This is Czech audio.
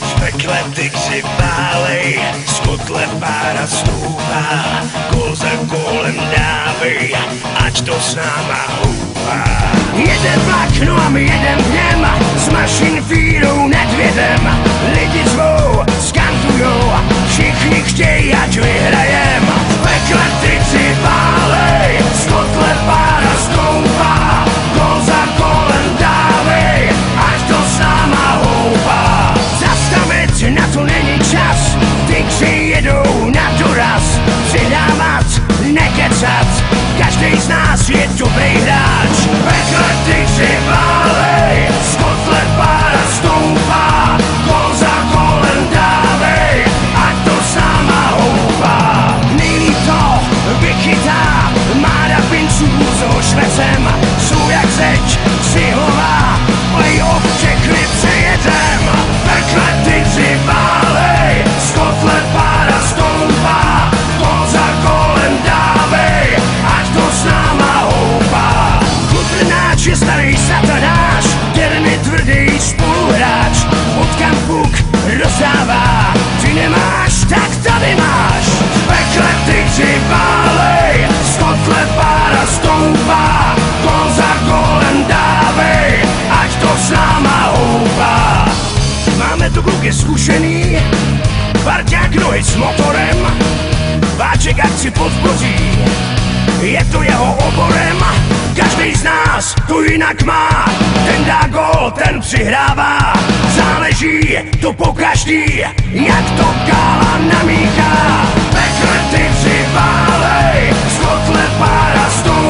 Z pekle tygři válej, z kotle pára stoupá, kol za kolem dávej, ať to s náma houpá. Jeden vlak, no a my jedem v něm, s mašinfírou nad vědem. Lidi zvou, skantujou, všichni chtějí, ať vyhrajem. V pekle tygři válej, z kotle pára stoupá, kol za kolem dávej, ať to s náma houpá. Zastavit na to není čas, tygři jedou na doraz. Přidávat, nekecat, každý z nás je dobrý hráč. V pekle tygři válej, z kotle pára stoupá, kol za kolem dávej, ať to s náma houpá. Nejlíp to vychytá máda pinců s švecem, jsou jak zeď, cihlová, playoff všechny přejedem. V pekle tygři válej, z kotle pára stoupá, kol za kolem dávej, ať to s náma houpá. Kutrnáč je starý satanáš, terny tvrdý spoluhráč, potkám puk rozdává, ty nemáš, tak tady máš. V pekle tygři válej, z kotle pára stoupá, kol za kolem dávej, ať to s náma houpá. Máme tu kluky zkušený, parťák nohy s motorem, váček akci podpoří, je to jeho oborem. Každý z nás to jinak má, ten dá gól, ten přihrává. Záleží to po každý, jak to kála namíchá. V pekle tygři válej, z kotle pára stoupá.